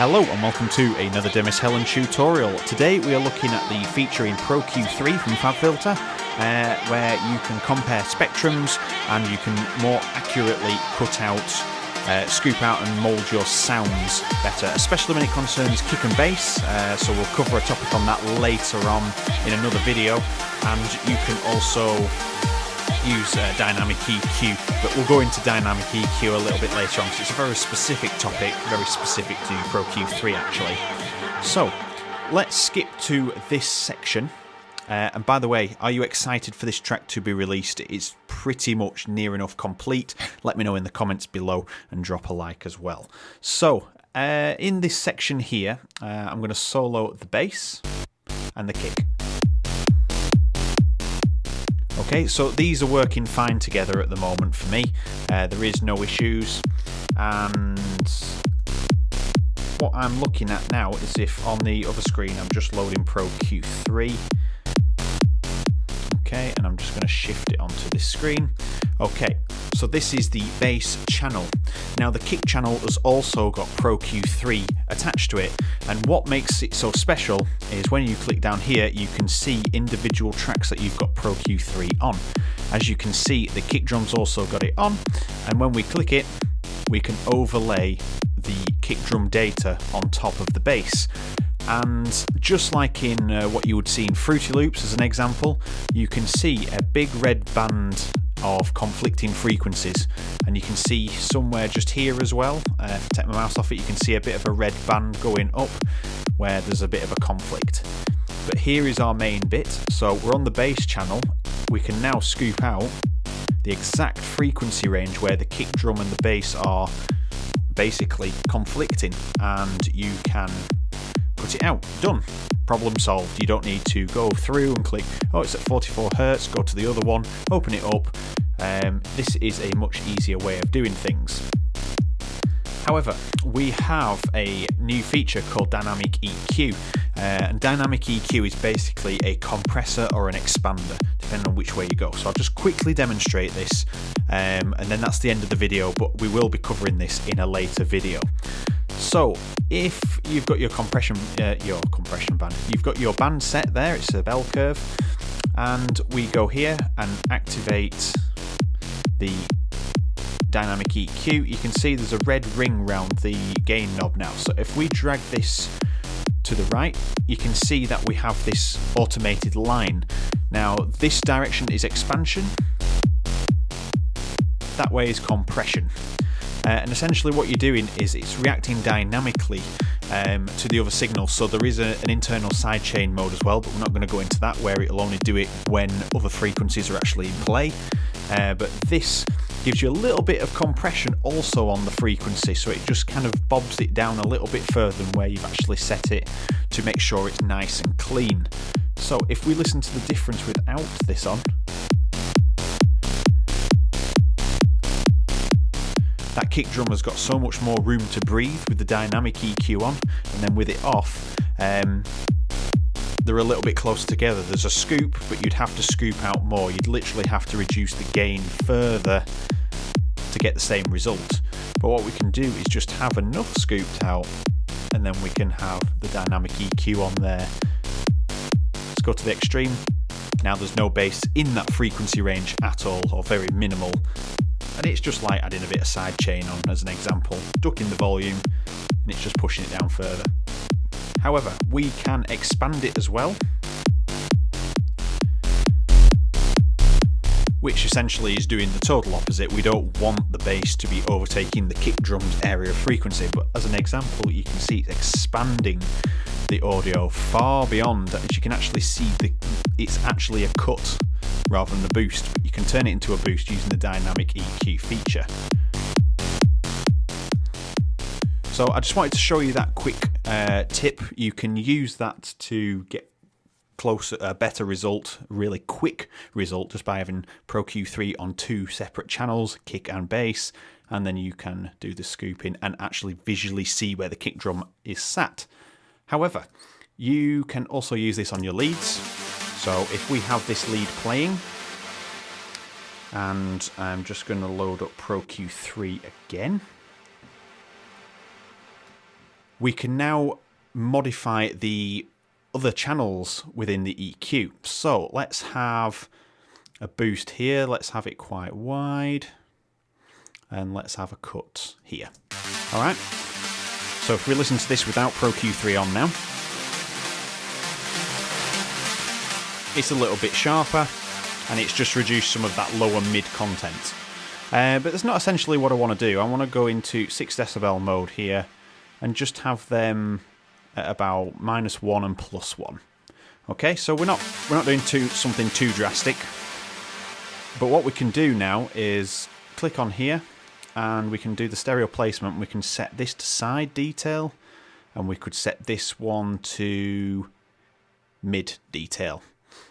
Hello and welcome to another Demis Hellen tutorial. Today we are looking at the feature in Pro-Q3 from Fabfilter where you can compare spectrums and you can more accurately cut out, scoop out and mould your sounds better, especially when it concerns kick and bass. So we'll cover a topic on that later on in another video, and you can also use dynamic EQ, but we'll go into dynamic EQ a little bit later on because it's a very specific topic, very specific to Pro-Q3 actually. So let's skip to this section. And by the way, are you excited for this track to be released? It's pretty much near enough complete. Let me know in the comments below and drop a like as well. So in this section here, I'm going to solo the bass and the kick. Okay, so these are working fine together at the moment for me. There is no issues, and what I'm looking at now is if on the other screen I'm just loading Pro-Q3. Okay, and I'm just going to shift it onto this screen. Okay, so this is the bass channel. Now the kick channel has also got Pro-Q3 attached to it, and what makes it so special is when you click down here you can see individual tracks that you've got Pro-Q3 on. As you can see, the kick drum's also got it on, and when we click it we can overlay the kick drum data on top of the bass. And just like in what you would see in Fruity Loops as an example, you can see a big red band of conflicting frequencies, and you can see somewhere just here as well, if I take my mouse off it, you can see a bit of a red band going up where there's a bit of a conflict. But here is our main bit, so we're on the bass channel. We can now scoop out the exact frequency range where the kick drum and the bass are basically conflicting, and you can cut it out. Done. Problem solved. You don't need to go through and click, oh, it's at 44 Hertz, go to the other one, open it up. This is a much easier way of doing things. However, we have a new feature called dynamic EQ, and dynamic EQ is basically a compressor or an expander, depending on which way you go. So I'll just quickly demonstrate this, and then that's the end of the video, but we will be covering this in a later video. So if you've got your compression band, you've got your band set there, it's a bell curve, and we go here and activate the dynamic EQ, you can see there's a red ring round the gain knob now. So if we drag this to the right, you can see that we have this automated line. Now this direction is expansion, that way is compression. And essentially what you're doing is it's reacting dynamically to the other signals. So there is an internal sidechain mode as well, but we're not going to go into that, where it'll only do it when other frequencies are actually in play. But this gives you a little bit of compression also on the frequency, so it just kind of bobs it down a little bit further than where you've actually set it to make sure it's nice and clean. So if we listen to the difference without this on, that kick drum has got so much more room to breathe with the dynamic EQ on, and then with it off, they're a little bit closer together. There's a scoop, but you'd have to scoop out more. You'd literally have to reduce the gain further to get the same result. But what we can do is just have enough scooped out, and then we can have the dynamic EQ on there. Let's go to the extreme. Now there's no bass in that frequency range at all, or very minimal. And it's just like adding a bit of sidechain on as an example, ducking the volume, and it's just pushing it down further. However, we can expand it as well, which essentially is doing the total opposite. We don't want the bass to be overtaking the kick drum's area of frequency, but as an example, you can see it's expanding the audio far beyond, as you can actually see it's actually a cut rather than a boost. But you can turn it into a boost using the dynamic EQ feature. So I just wanted to show you that quick tip. You can use that to get closer, a better result, really quick result, just by having Pro-Q3 on two separate channels, kick and bass, and then you can do the scooping and actually visually see where the kick drum is sat. However, you can also use this on your leads. So if we have this lead playing, and I'm just going to load up Pro-Q3 again. we can now modify the other channels within the EQ. So let's have a boost here. Let's have it quite wide. And let's have a cut here. All right. So if we listen to this without Pro-Q3 on now, it's a little bit sharper, and it's just reduced some of that lower mid content. But that's not essentially what I want to do. I want to go into 6 decibel mode here and just have them at about -1 and +1. Okay, so we're not doing something too drastic. But what we can do now is click on here, and we can do the stereo placement. We can set this to side detail, and we could set this one to mid detail.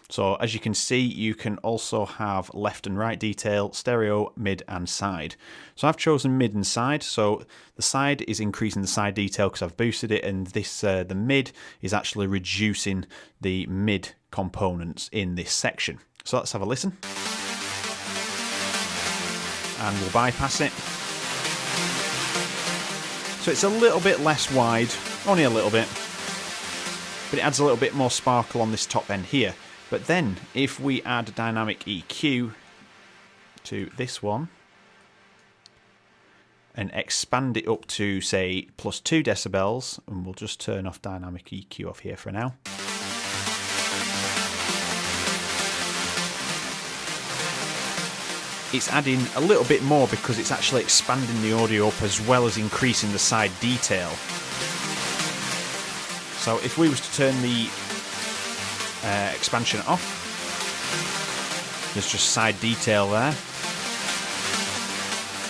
So as you can see, you can also have left and right detail, stereo, mid and side. So I've chosen mid and side. So the side is increasing the side detail because I've boosted it, and this the mid is actually reducing the mid components in this section. So let's have a listen. And we'll bypass it. So it's a little bit less wide, only a little bit, but it adds a little bit more sparkle on this top end here. But then if we add dynamic EQ to this one and expand it up to, say, +2 decibels, and we'll just turn off dynamic EQ off here for now. It's adding a little bit more because it's actually expanding the audio up as well as increasing the side detail. So if we was to turn the expansion off, there's just side detail there.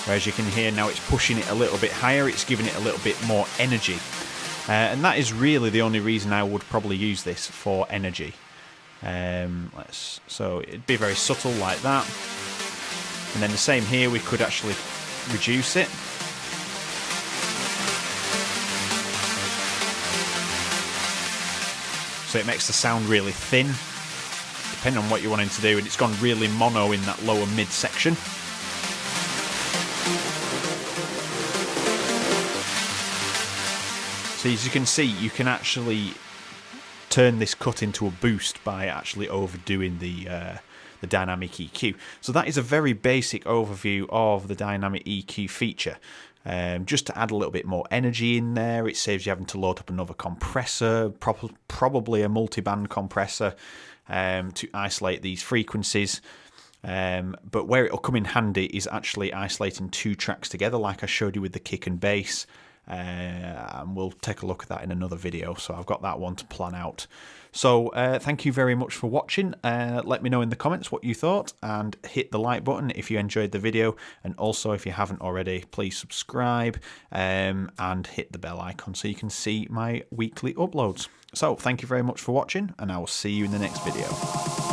Whereas you can hear now it's pushing it a little bit higher, it's giving it a little bit more energy. And that is really the only reason I would probably use this, for energy. So it'd be very subtle like that. And then the same here, we could actually reduce it. So it makes the sound really thin, depending on what you're wanting to do, and it's gone really mono in that lower mid section. So as you can see, you can actually turn this cut into a boost by actually overdoing the dynamic EQ. So that is a very basic overview of the dynamic EQ feature. Just to add a little bit more energy in there, it saves you having to load up another compressor, probably a multiband compressor, to isolate these frequencies. But where it'll come in handy is actually isolating 2 tracks together, like I showed you with the kick and bass. And we'll take a look at that in another video, so I've got that one to plan out. So thank you very much for watching. Let me know in the comments what you thought, and hit the like button if you enjoyed the video, and also if you haven't already, please subscribe and hit the bell icon so you can see my weekly uploads. So thank you very much for watching, and I will see you in the next video.